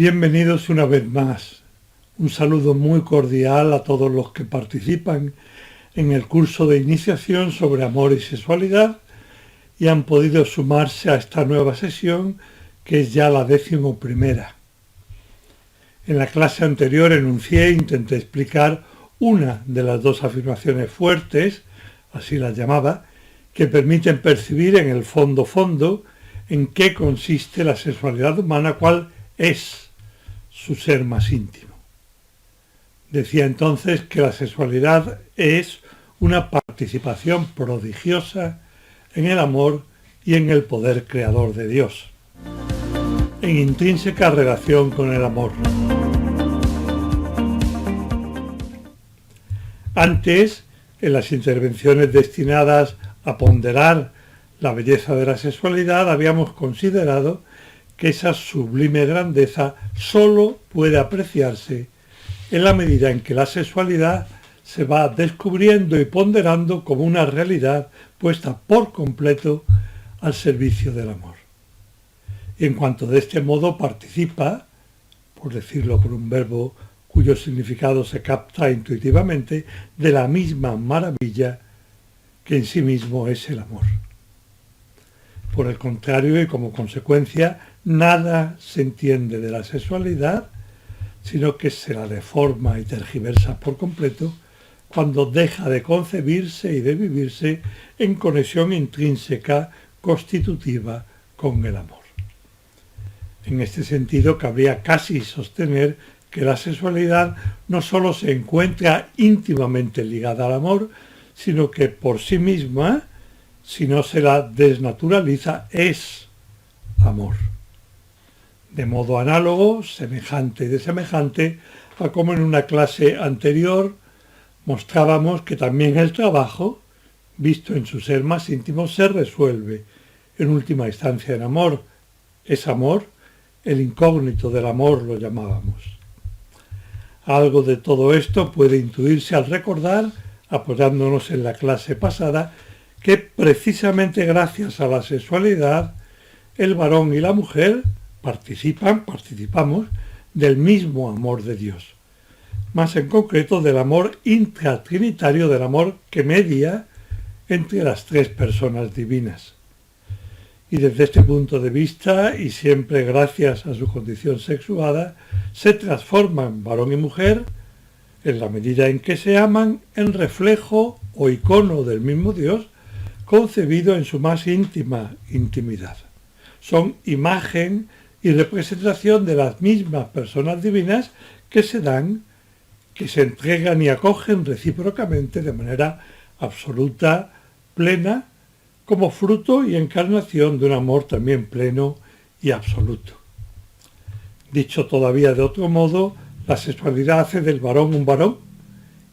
Bienvenidos una vez más. Un saludo muy cordial a todos los que participan en el curso de iniciación sobre amor y sexualidad y han podido sumarse a esta nueva sesión que es ya la 11ª. En la clase anterior enuncié e intenté explicar una de las dos afirmaciones fuertes, así las llamaba, que permiten percibir en el fondo en qué consiste la sexualidad humana, cuál es su ser más íntimo. Decía entonces que la sexualidad es una participación prodigiosa en el amor y en el poder creador de Dios, en intrínseca relación con el amor. Antes, en las intervenciones destinadas a ponderar la belleza de la sexualidad, habíamos considerado que esa sublime grandeza sólo puede apreciarse en la medida en que la sexualidad se va descubriendo y ponderando como una realidad puesta por completo al servicio del amor. Y en cuanto de este modo participa, por decirlo con un verbo cuyo significado se capta intuitivamente, de la misma maravilla que en sí mismo es el amor. Por el contrario, y como consecuencia, nada se entiende de la sexualidad, sino que se la deforma y tergiversa por completo cuando deja de concebirse y de vivirse en conexión intrínseca constitutiva con el amor. En este sentido, cabría casi sostener que la sexualidad no solo se encuentra íntimamente ligada al amor, sino que por sí misma, si no se la desnaturaliza, es amor. De modo análogo, semejante y desemejante, a como en una clase anterior mostrábamos que también el trabajo, visto en su ser más íntimo, se resuelve en última instancia en amor. Es amor, el incógnito del amor lo llamábamos. Algo de todo esto puede intuirse al recordar, apoyándonos en la clase pasada, que precisamente gracias a la sexualidad, el varón y la mujer participamos del mismo amor de Dios, más en concreto del amor intratrinitario, del amor que media entre las tres personas divinas. Y desde este punto de vista, y siempre gracias a su condición sexuada, se transforman varón y mujer, en la medida en que se aman, en reflejo o icono del mismo Dios, concebido en su más íntima intimidad. Son imagen y representación de las mismas personas divinas que se dan, que se entregan y acogen recíprocamente de manera absoluta, plena, como fruto y encarnación de un amor también pleno y absoluto. Dicho todavía de otro modo, la sexualidad hace del varón un varón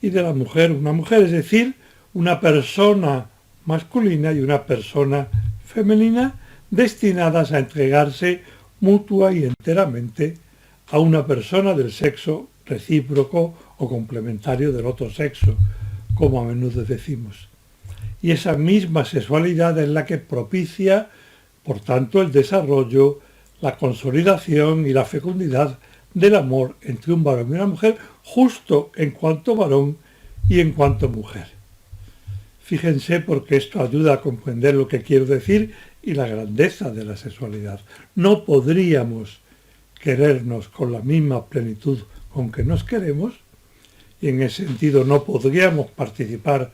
y de la mujer una mujer, es decir, una persona masculina y una persona femenina destinadas a entregarse mutua y enteramente a una persona del sexo recíproco o complementario del otro sexo, como a menudo decimos. Y esa misma sexualidad es la que propicia, por tanto, el desarrollo, la consolidación y la fecundidad del amor entre un varón y una mujer, justo en cuanto varón y en cuanto mujer. Fíjense, porque esto ayuda a comprender lo que quiero decir y la grandeza de la sexualidad. No podríamos querernos con la misma plenitud con que nos queremos, y en ese sentido no podríamos participar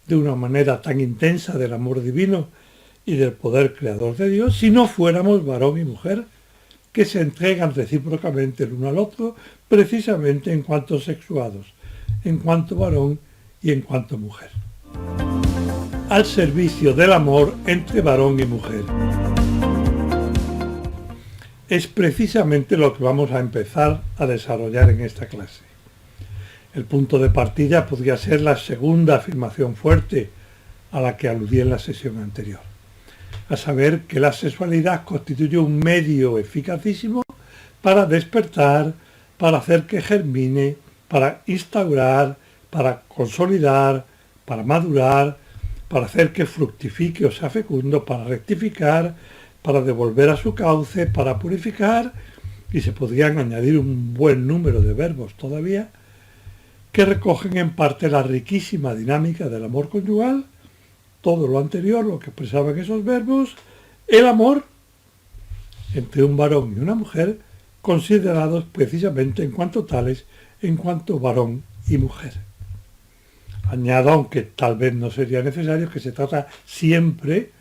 de una manera tan intensa del amor divino y del poder creador de Dios si no fuéramos varón y mujer, que se entregan recíprocamente el uno al otro, precisamente en cuanto sexuados, en cuanto varón y en cuanto mujer, al servicio del amor entre varón y mujer. Es precisamente lo que vamos a empezar a desarrollar en esta clase. El punto de partida podría ser la segunda afirmación fuerte a la que aludí en la sesión anterior, a saber que la sexualidad constituye un medio eficacísimo para despertar, para hacer que germine, para instaurar, para consolidar, para madurar, para hacer que fructifique o sea fecundo, para rectificar, para devolver a su cauce, para purificar y se podrían añadir un buen número de verbos todavía, que recogen en parte la riquísima dinámica del amor conyugal, todo lo anterior, lo que expresaban esos verbos, el amor entre un varón y una mujer, considerados precisamente en cuanto tales, en cuanto varón y mujer. Añado, aunque tal vez no sería necesario, que se trata siempre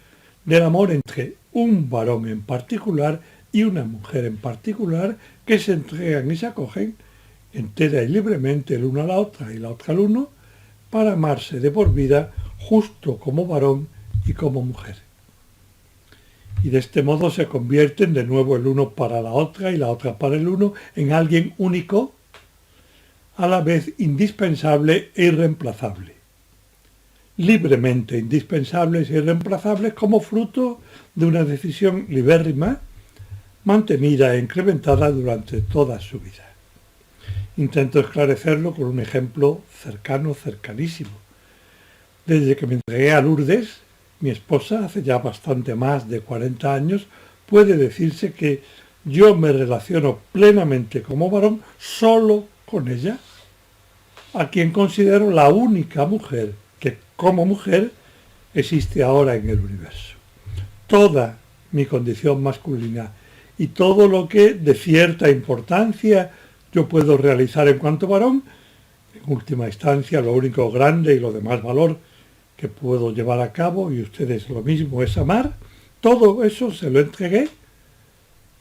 del amor entre un varón en particular y una mujer en particular, que se entregan y se acogen entera y libremente el uno a la otra y la otra al uno, para amarse de por vida, justo como varón y como mujer. Y de este modo se convierten de nuevo el uno para la otra y la otra para el uno en alguien único, a la vez indispensable e irreemplazable. Libremente indispensables e irreemplazables como fruto de una decisión libérrima, mantenida e incrementada durante toda su vida. Intento esclarecerlo con un ejemplo cercano, cercanísimo. Desde que me entregué a Lourdes, mi esposa, hace ya bastante más de 40 años, puede decirse que yo me relaciono plenamente como varón solo con ella, a quien considero la única mujer que como mujer existe ahora en el universo. Toda mi condición masculina y todo lo que de cierta importancia yo puedo realizar en cuanto varón, en última instancia lo único grande y lo de más valor que puedo llevar a cabo, y ustedes lo mismo, es amar, todo eso se lo entregué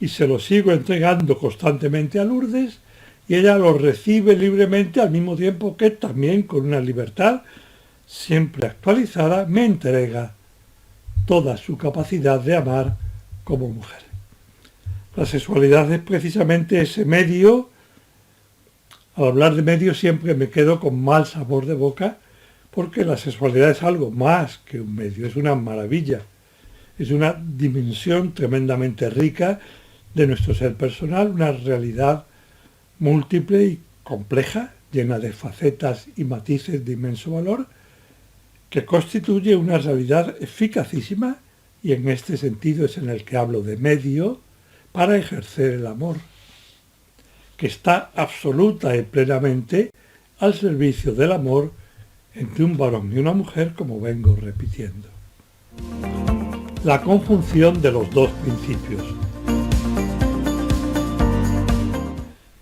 y se lo sigo entregando constantemente a Lourdes, y ella lo recibe libremente al mismo tiempo que también con una libertad siempre actualizada me entrega toda su capacidad de amar como mujer. La sexualidad es precisamente ese medio. Al hablar de medio siempre me quedo con mal sabor de boca, porque la sexualidad es algo más que un medio, es una maravilla, es una dimensión tremendamente rica de nuestro ser personal, una realidad múltiple y compleja, llena de facetas y matices de inmenso valor, que constituye una realidad eficacísima, y en este sentido es en el que hablo de medio, para ejercer el amor, que está absoluta y plenamente al servicio del amor entre un varón y una mujer, como vengo repitiendo. La conjunción de los dos principios.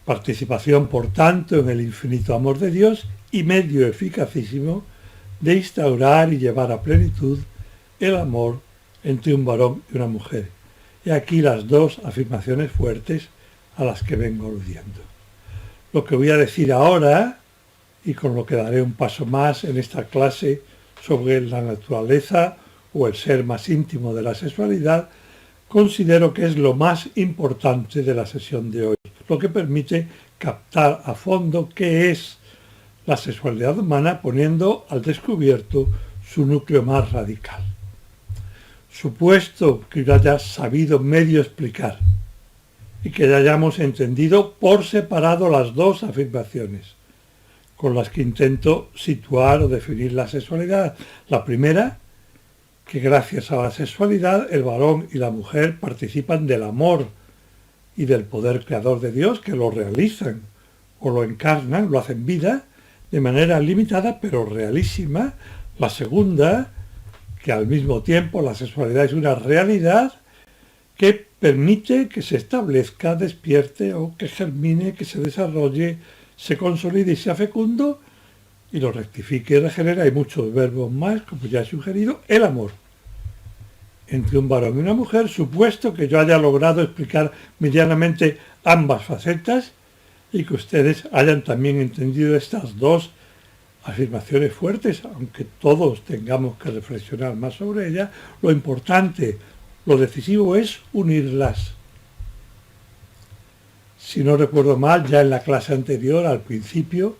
Participación, por tanto, en el infinito amor de Dios y medio eficacísimo de instaurar y llevar a plenitud el amor entre un varón y una mujer. Y aquí las dos afirmaciones fuertes a las que vengo aludiendo. Lo que voy a decir ahora, y con lo que daré un paso más en esta clase sobre la naturaleza o el ser más íntimo de la sexualidad, considero que es lo más importante de la sesión de hoy, lo que permite captar a fondo qué es la sexualidad humana, poniendo al descubierto su núcleo más radical. Supuesto que yo haya sabido medio explicar y que ya hayamos entendido por separado las dos afirmaciones con las que intento situar o definir la sexualidad. La primera, que gracias a la sexualidad el varón y la mujer participan del amor y del poder creador de Dios, que lo realizan o lo encarnan, lo hacen vida de manera limitada pero realísima. La segunda, que al mismo tiempo la sexualidad es una realidad que permite que se establezca, despierte o que germine, que se desarrolle, se consolide y sea fecundo, y lo rectifique y regenera. Hay muchos verbos más, como ya he sugerido, el amor entre un varón y una mujer, supuesto que yo haya logrado explicar medianamente ambas facetas y que ustedes hayan también entendido estas dos afirmaciones fuertes, aunque todos tengamos que reflexionar más sobre ellas. Lo importante, lo decisivo es unirlas. Si no recuerdo mal, ya en la clase anterior, al principio,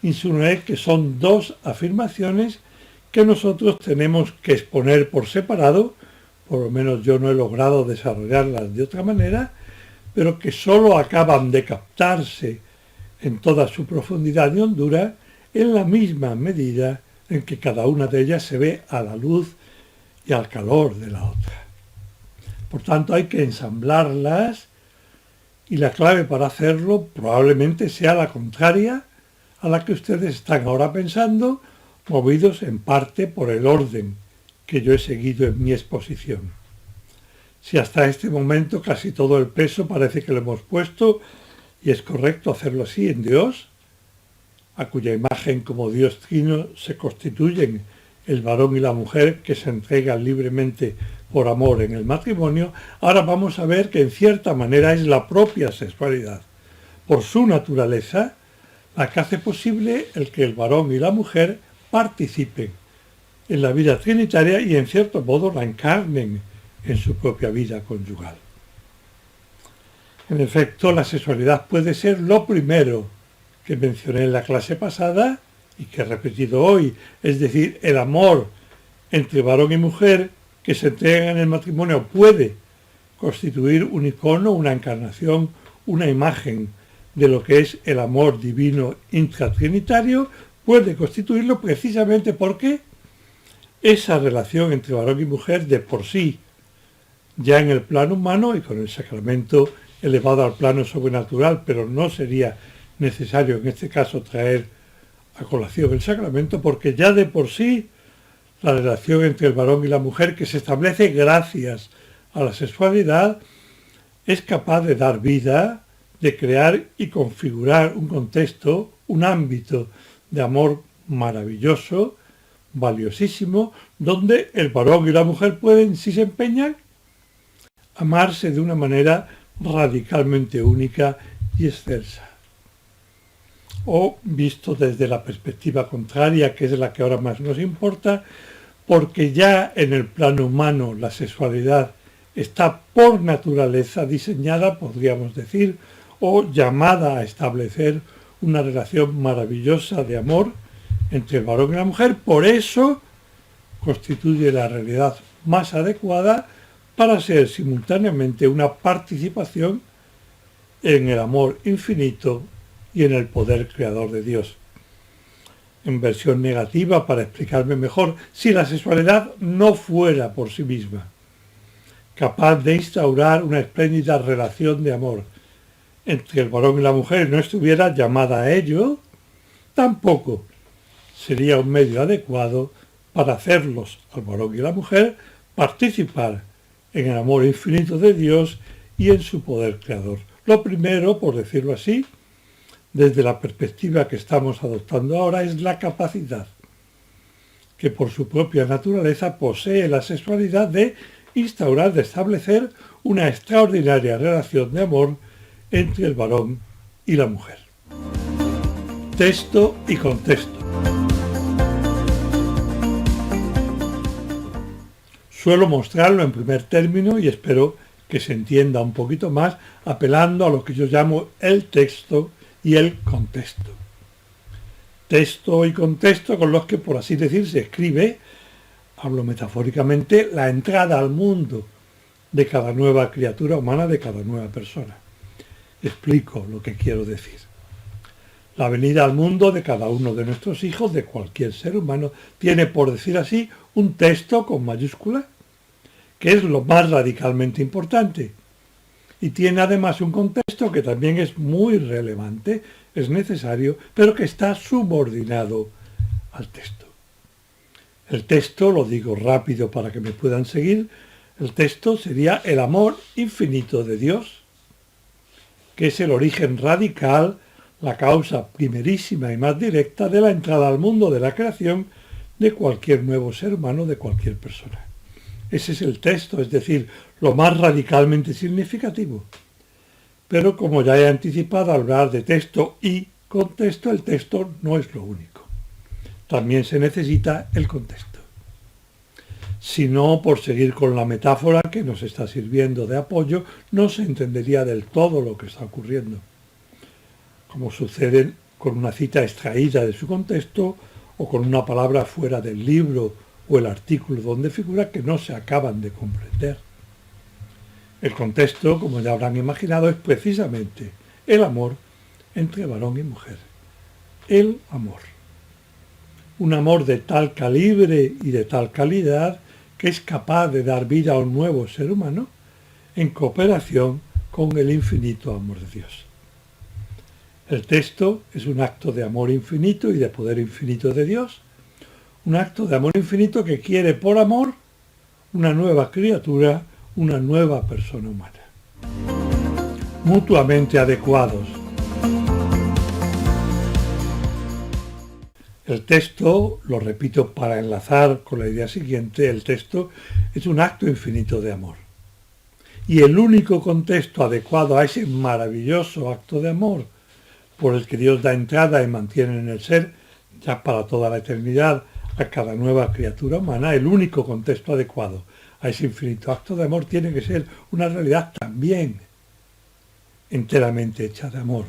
insinué que son dos afirmaciones que nosotros tenemos que exponer por separado, por lo menos yo no he logrado desarrollarlas de otra manera, pero que sólo acaban de captarse en toda su profundidad y hondura en la misma medida en que cada una de ellas se ve a la luz y al calor de la otra. Por tanto, hay que ensamblarlas y la clave para hacerlo probablemente sea la contraria a la que ustedes están ahora pensando, movidos en parte por el orden que yo he seguido en mi exposición. Si hasta este momento casi todo el peso parece que lo hemos puesto, y es correcto hacerlo así, en Dios, a cuya imagen como Dios trino se constituyen el varón y la mujer que se entregan libremente por amor en el matrimonio, ahora vamos a ver que en cierta manera es la propia sexualidad, por su naturaleza, la que hace posible el que el varón y la mujer participen en la vida trinitaria y en cierto modo la encarnen en su propia vida conyugal. En efecto, la sexualidad puede ser lo primero que mencioné en la clase pasada y que he repetido hoy, es decir, el amor entre varón y mujer que se entregan en el matrimonio puede constituir un icono, una encarnación, una imagen de lo que es el amor divino intratrinitario, puede constituirlo precisamente porque esa relación entre varón y mujer de por sí, ya en el plano humano y con el sacramento elevado al plano sobrenatural, pero no sería necesario en este caso traer a colación el sacramento, porque ya de por sí la relación entre el varón y la mujer que se establece gracias a la sexualidad es capaz de dar vida, de crear y configurar un contexto, un ámbito de amor maravilloso, valiosísimo, donde el varón y la mujer pueden, si se empeñan, amarse de una manera radicalmente única y excelsa. O visto desde la perspectiva contraria, que es la que ahora más nos importa, porque ya en el plano humano la sexualidad está por naturaleza diseñada, podríamos decir, o llamada a establecer una relación maravillosa de amor entre el varón y la mujer, por eso constituye la realidad más adecuada para ser simultáneamente una participación en el amor infinito y en el poder creador de Dios. En versión negativa, para explicarme mejor, si la sexualidad no fuera por sí misma capaz de instaurar una espléndida relación de amor entre el varón y la mujer y no estuviera llamada a ello, tampoco sería un medio adecuado para hacerlos, al varón y la mujer, participar en el amor infinito de Dios y en su poder creador. Lo primero, por decirlo así, desde la perspectiva que estamos adoptando ahora, es la capacidad que por su propia naturaleza posee la sexualidad de instaurar, de establecer una extraordinaria relación de amor entre el varón y la mujer. Texto y contexto. Suelo mostrarlo en primer término y espero que se entienda un poquito más apelando a lo que yo llamo el texto y el contexto. Texto y contexto con los que, por así decir, se escribe, hablo metafóricamente, la entrada al mundo de cada nueva criatura humana, de cada nueva persona. Explico lo que quiero decir. La venida al mundo de cada uno de nuestros hijos, de cualquier ser humano, tiene, por decir así, un texto con mayúscula, que es lo más radicalmente importante. Y tiene además un contexto que también es muy relevante, es necesario, pero que está subordinado al texto. El texto, lo digo rápido para que me puedan seguir, el texto sería el amor infinito de Dios, que es el origen radical, la causa primerísima y más directa de la entrada al mundo de la creación de cualquier nuevo ser humano, de cualquier persona. Ese es el texto, es decir, lo más radicalmente significativo. Pero como ya he anticipado al hablar de texto y contexto, el texto no es lo único. También se necesita el contexto. Si no, por seguir con la metáfora que nos está sirviendo de apoyo, no se entendería del todo lo que está ocurriendo. Como sucede con una cita extraída de su contexto o con una palabra fuera del libro o el artículo donde figura que no se acaban de comprender. El contexto, como ya habrán imaginado, es precisamente el amor entre varón y mujer. El amor. Un amor de tal calibre y de tal calidad que es capaz de dar vida a un nuevo ser humano en cooperación con el infinito amor de Dios. El texto es un acto de amor infinito y de poder infinito de Dios, un acto de amor infinito que quiere por amor una nueva criatura, una nueva persona humana. Mutuamente adecuados. El texto, lo repito para enlazar con la idea siguiente, el texto es un acto infinito de amor. Y el único contexto adecuado a ese maravilloso acto de amor por el que Dios da entrada y mantiene en el ser, ya para toda la eternidad, a cada nueva criatura humana, el único contexto adecuado a ese infinito acto de amor tiene que ser una realidad también enteramente hecha de amor,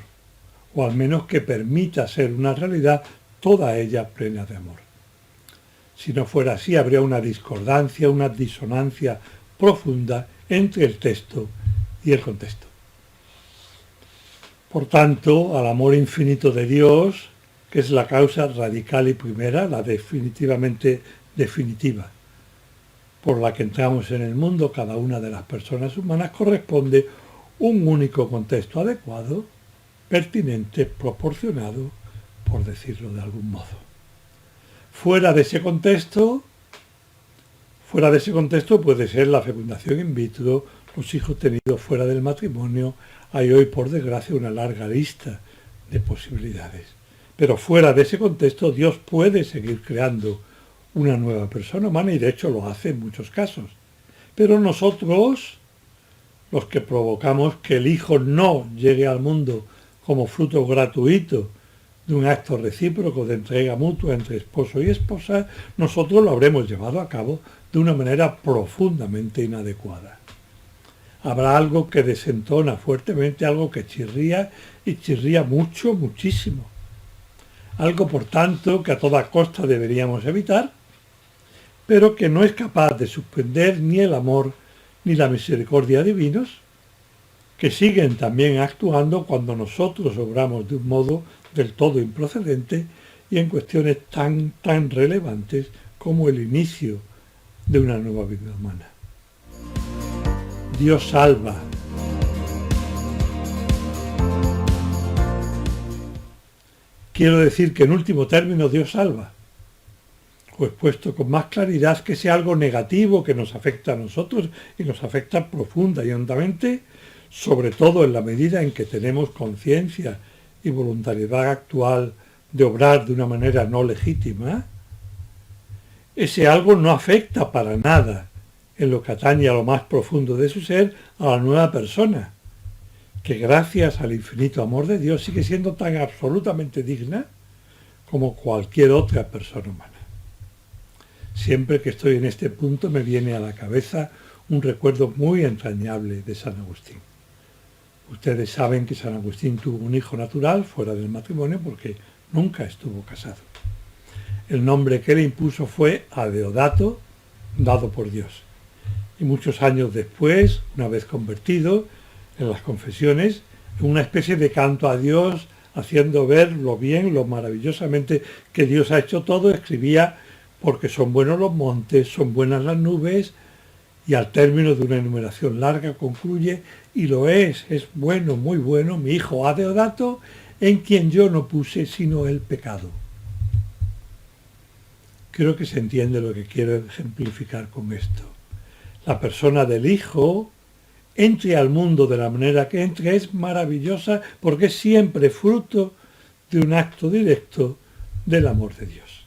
o al menos que permita ser una realidad toda ella plena de amor. Si no fuera así, habría una discordancia, una disonancia profunda entre el texto y el contexto. Por tanto, al amor infinito de Dios, que es la causa radical y primera, la definitivamente definitiva, por la que entramos en el mundo cada una de las personas humanas, corresponde un único contexto adecuado, pertinente, proporcionado, por decirlo de algún modo. Fuera de ese contexto puede ser la fecundación in vitro, los hijos tenidos fuera del matrimonio. Hay hoy, por desgracia, una larga lista de posibilidades. Pero fuera de ese contexto, Dios puede seguir creando una nueva persona humana y de hecho lo hace en muchos casos. Pero nosotros, los que provocamos que el hijo no llegue al mundo como fruto gratuito de un acto recíproco de entrega mutua entre esposo y esposa, nosotros lo habremos llevado a cabo de una manera profundamente inadecuada. Habrá algo que desentona fuertemente, algo que chirría y chirría mucho, muchísimo. Algo, por tanto, que a toda costa deberíamos evitar, pero que no es capaz de suspender ni el amor ni la misericordia divinos, que siguen también actuando cuando nosotros obramos de un modo del todo improcedente y en cuestiones tan relevantes como el inicio de una nueva vida humana. Dios salva. Quiero decir que en último término Dios salva, o expuesto con más claridad, que sea algo negativo que nos afecta a nosotros y nos afecta profunda y hondamente, sobre todo en la medida en que tenemos conciencia y voluntariedad actual de obrar de una manera no legítima, ese algo no afecta para nada en lo que atañe a lo más profundo de su ser a la nueva persona, que gracias al infinito amor de Dios sigue siendo tan absolutamente digna como cualquier otra persona humana. Siempre que estoy en este punto me viene a la cabeza un recuerdo muy entrañable de San Agustín. Ustedes saben que San Agustín tuvo un hijo natural fuera del matrimonio porque nunca estuvo casado. El nombre que le impuso fue Adeodato, dado por Dios. Y muchos años después, una vez convertido, en las confesiones, en una especie de canto a Dios, haciendo ver lo bien, lo maravillosamente que Dios ha hecho todo, escribía: porque son buenos los montes, son buenas las nubes, y al término de una enumeración larga concluye: y lo es bueno, muy bueno, mi hijo Adeodato, en quien yo no puse sino el pecado. Creo que se entiende lo que quiero ejemplificar con esto. La persona del hijo, entre al mundo de la manera que entre, es maravillosa porque es siempre fruto de un acto directo del amor de Dios.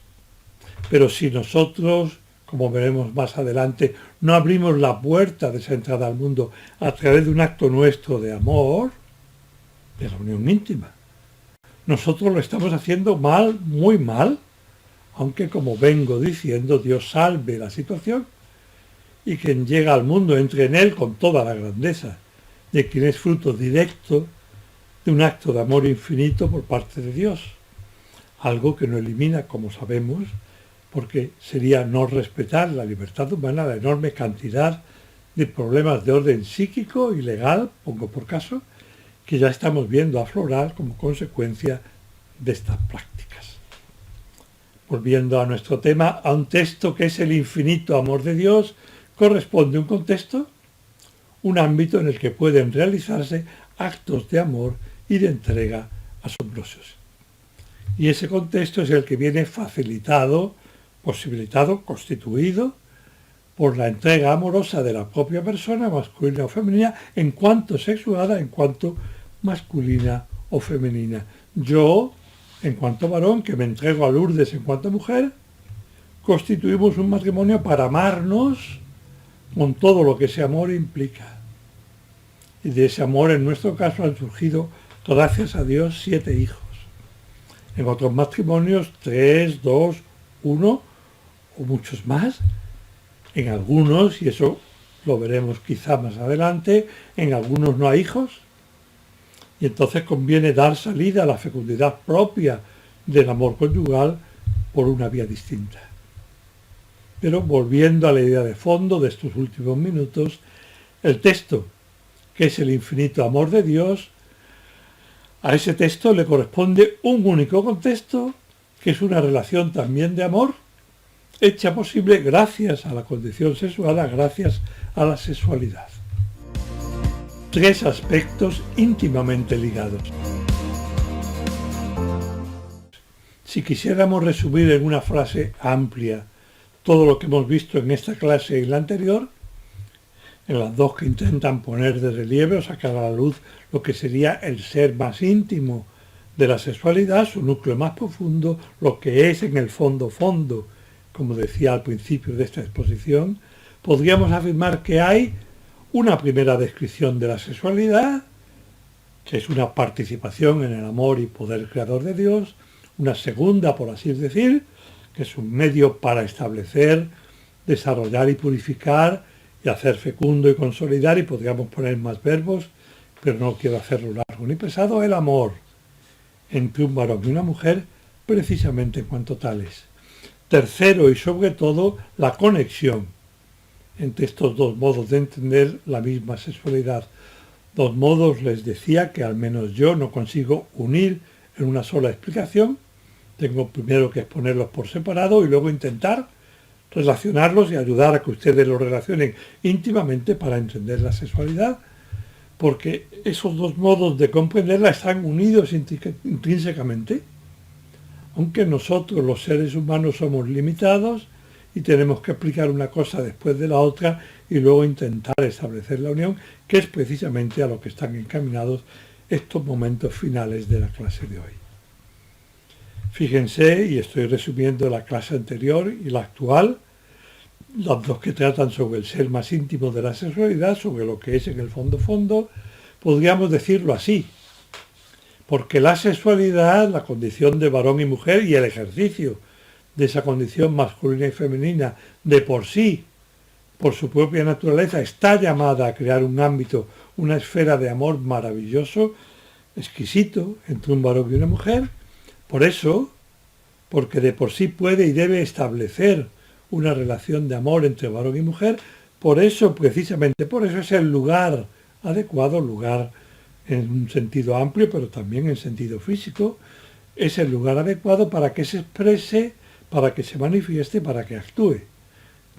Pero si nosotros, como veremos más adelante, no abrimos la puerta de esa entrada al mundo a través de un acto nuestro de amor, de la unión íntima, nosotros lo estamos haciendo mal, muy mal, aunque, como vengo diciendo, Dios salve la situación y quien llega al mundo entre en él con toda la grandeza de quien es fruto directo de un acto de amor infinito por parte de Dios, algo que no elimina, como sabemos, porque sería no respetar la libertad humana, la enorme cantidad de problemas de orden psíquico y legal, pongo por caso, que ya estamos viendo aflorar como consecuencia de estas prácticas. Volviendo a nuestro tema, a un texto que es el infinito amor de Dios, corresponde un contexto un ámbito en el que pueden realizarse actos de amor y de entrega asombrosos. Y ese contexto es el que viene facilitado, posibilitado, constituido por la entrega amorosa de la propia persona, masculina o femenina, en cuanto sexuada, en cuanto masculina o femenina. Yo, en cuanto varón, que me entrego a Lourdes en cuanto mujer, constituimos un matrimonio para amarnos con todo lo que ese amor implica. Y de ese amor, en nuestro caso, han surgido, gracias a Dios, 7 hijos. En otros matrimonios, 3, 2, 1 o muchos más. En algunos, y eso lo veremos quizá más adelante, en algunos no hay hijos. Y entonces conviene dar salida a la fecundidad propia del amor conyugal por una vía distinta. Pero volviendo a la idea de fondo de estos últimos minutos, el texto, que es el infinito amor de Dios, a ese texto le corresponde un único contexto, que es una relación también de amor, hecha posible gracias a la condición sexual, gracias a la sexualidad. 3 aspectos íntimamente ligados. Si quisiéramos resumir en una frase amplia todo lo que hemos visto en esta clase y en la anterior, en las dos que intentan poner de relieve o sacar a la luz lo que sería el ser más íntimo de la sexualidad, su núcleo más profundo, lo que es en el fondo, como decía al principio de esta exposición, podríamos afirmar que hay una primera descripción de la sexualidad, que es una participación en el amor y poder creador de Dios, una segunda, por así decir, que es un medio para establecer, desarrollar y purificar y hacer fecundo y consolidar, y podríamos poner más verbos, pero no quiero hacerlo largo ni pesado, el amor entre un varón y una mujer, precisamente en cuanto tales. Tercero y sobre todo, la conexión entre estos dos modos de entender la misma sexualidad. 2 modos, les decía, que al menos yo no consigo unir en una sola explicación. Tengo primero que exponerlos por separado y luego intentar relacionarlos y ayudar a que ustedes los relacionen íntimamente para entender la sexualidad, porque esos 2 modos de comprenderla están unidos intrínsecamente, aunque nosotros los seres humanos somos limitados y tenemos que explicar una cosa después de la otra y luego intentar establecer la unión, que es precisamente a lo que están encaminados estos momentos finales de la clase de hoy. Fíjense, y estoy resumiendo la clase anterior y la actual, las dos que tratan sobre el ser más íntimo de la sexualidad, sobre lo que es en el fondo, podríamos decirlo así, porque la sexualidad, la condición de varón y mujer y el ejercicio de esa condición masculina y femenina de por sí, por su propia naturaleza, está llamada a crear un ámbito, una esfera de amor maravilloso, exquisito, entre un varón y una mujer. Por eso, porque de por sí puede y debe establecer una relación de amor entre varón y mujer, por eso, precisamente por eso es el lugar adecuado, lugar en un sentido amplio, pero también en sentido físico, es el lugar adecuado para que se exprese, para que se manifieste, para que actúe,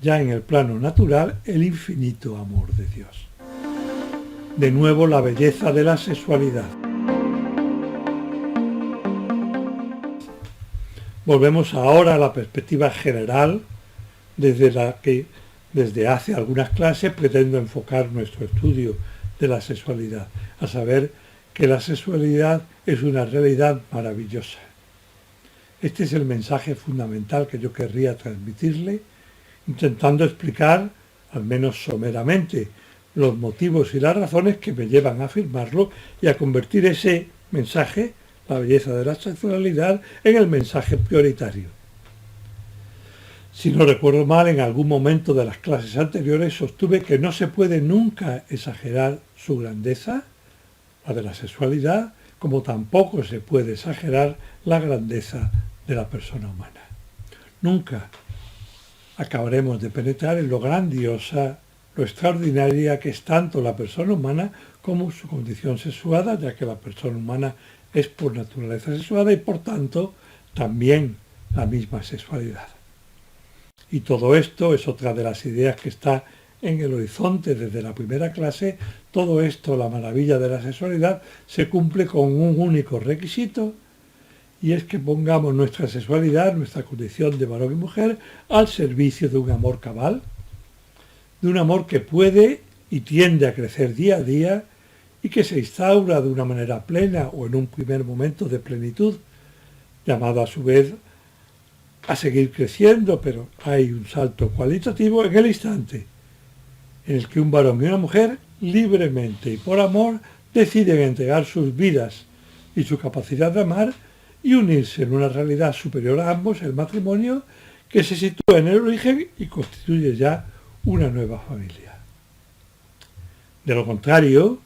ya en el plano natural, el infinito amor de Dios. De nuevo, la belleza de la sexualidad. Volvemos ahora a la perspectiva general, desde la que desde hace algunas clases pretendo enfocar nuestro estudio de la sexualidad, a saber que la sexualidad es una realidad maravillosa. Este es el mensaje fundamental que yo querría transmitirle, intentando explicar, al menos someramente, los motivos y las razones que me llevan a afirmarlo y a convertir ese mensaje, la belleza de la sexualidad, en el mensaje prioritario. Si no recuerdo mal, en algún momento de las clases anteriores sostuve que no se puede nunca exagerar su grandeza, la de la sexualidad, como tampoco se puede exagerar la grandeza de la persona humana. Nunca acabaremos de penetrar en lo grandiosa, lo extraordinaria que es tanto la persona humana como su condición sexuada, ya que la persona humana es por naturaleza sexuada y por tanto también la misma sexualidad. Y todo esto es otra de las ideas que está en el horizonte desde la primera clase, todo esto, la maravilla de la sexualidad, se cumple con un único requisito, y es que pongamos nuestra sexualidad, nuestra condición de varón y mujer, al servicio de un amor cabal, de un amor que puede y tiende a crecer día a día y que se instaura de una manera plena o en un primer momento de plenitud, llamado a su vez a seguir creciendo, pero hay un salto cualitativo en el instante en el que un varón y una mujer, libremente y por amor, deciden entregar sus vidas y su capacidad de amar y unirse en una realidad superior a ambos, el matrimonio, que se sitúa en el origen y constituye ya una nueva familia. De lo contrario,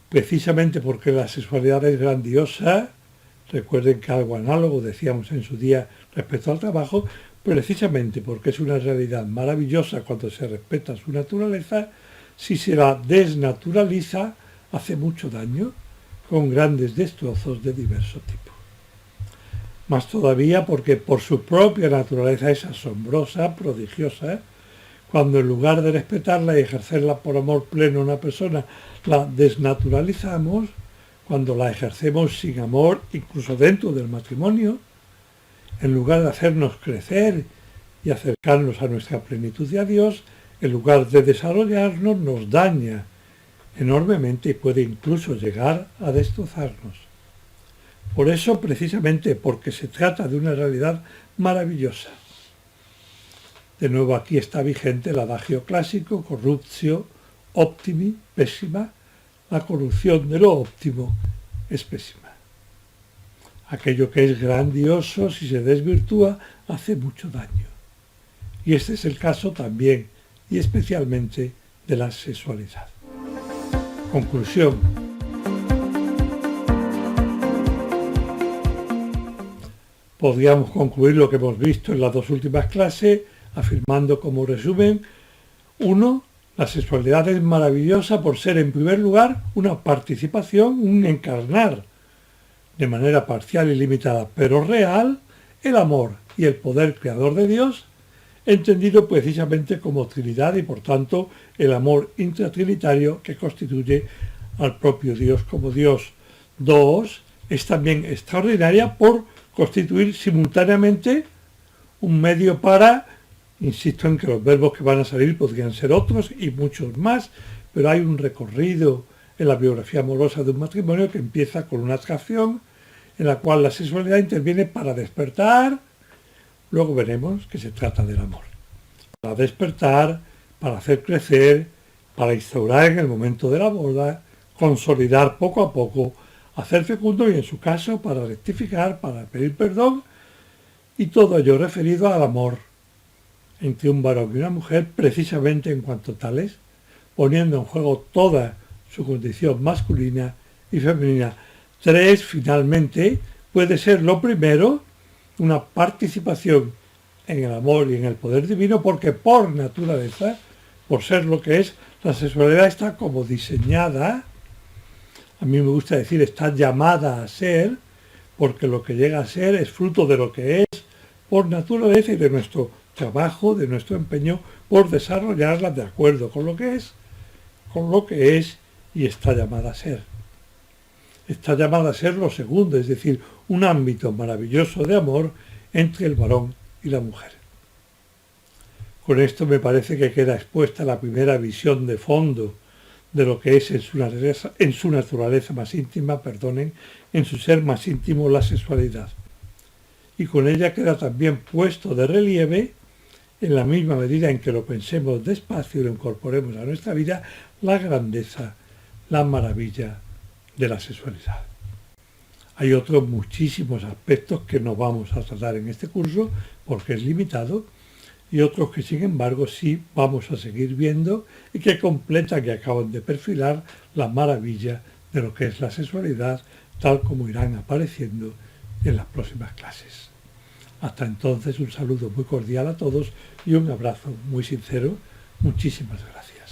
precisamente porque la sexualidad es grandiosa, recuerden que algo análogo decíamos en su día respecto al trabajo, precisamente porque es una realidad maravillosa cuando se respeta su naturaleza, si se la desnaturaliza hace mucho daño, con grandes destrozos de diverso tipo. Más todavía porque por su propia naturaleza es asombrosa, prodigiosa, cuando en lugar de respetarla y ejercerla por amor pleno a una persona, la desnaturalizamos, cuando la ejercemos sin amor, incluso dentro del matrimonio, en lugar de hacernos crecer y acercarnos a nuestra plenitud y a Dios, en lugar de desarrollarnos, nos daña enormemente y puede incluso llegar a destrozarnos. Por eso, precisamente porque se trata de una realidad maravillosa. De nuevo aquí está vigente el adagio clásico, corruptio optimi pessima, la corrupción de lo óptimo es pésima. Aquello que es grandioso, si se desvirtúa, hace mucho daño. Y este es el caso también, y especialmente, de la sexualidad. Conclusión. Podríamos concluir lo que hemos visto en las dos últimas clases, afirmando como resumen: 1. La sexualidad es maravillosa por ser, en primer lugar, una participación, un encarnar, de manera parcial y limitada, pero real, el amor y el poder creador de Dios, entendido precisamente como Trinidad y por tanto el amor intratrinitario que constituye al propio Dios como Dios. 2. Es también extraordinaria por constituir simultáneamente un medio para, insisto en que los verbos que van a salir podrían ser otros y muchos más, pero hay un recorrido en la biografía amorosa de un matrimonio que empieza con una atracción en la cual la sexualidad interviene para despertar. Luego veremos que se trata del amor. Para despertar, para hacer crecer, para instaurar en el momento de la boda, consolidar poco a poco, hacer fecundo y en su caso para rectificar, para pedir perdón, y todo ello referido al amor entre un varón y una mujer, precisamente en cuanto tales, poniendo en juego toda su condición masculina y femenina. 3, finalmente, puede ser lo primero, una participación en el amor y en el poder divino, porque por naturaleza, por ser lo que es, la sexualidad está como diseñada, a mí me gusta decir está llamada a ser, porque lo que llega a ser es fruto de lo que es por naturaleza y de nuestro trabajo, de nuestro empeño por desarrollarla de acuerdo con lo que es y está llamada a ser. Está llamada a ser lo segundo, es decir, un ámbito maravilloso de amor entre el varón y la mujer. Con esto me parece que queda expuesta la primera visión de fondo de lo que es en su naturaleza más íntima, en su ser más íntimo la sexualidad. Y con ella queda también puesto de relieve, en la misma medida en que lo pensemos despacio y lo incorporemos a nuestra vida, la grandeza, la maravilla de la sexualidad. Hay otros muchísimos aspectos que no vamos a tratar en este curso porque es limitado y otros que sin embargo sí vamos a seguir viendo y que completan y acaban de perfilar la maravilla de lo que es la sexualidad tal como irán apareciendo en las próximas clases. Hasta entonces un saludo muy cordial a todos y un abrazo muy sincero. Muchísimas gracias.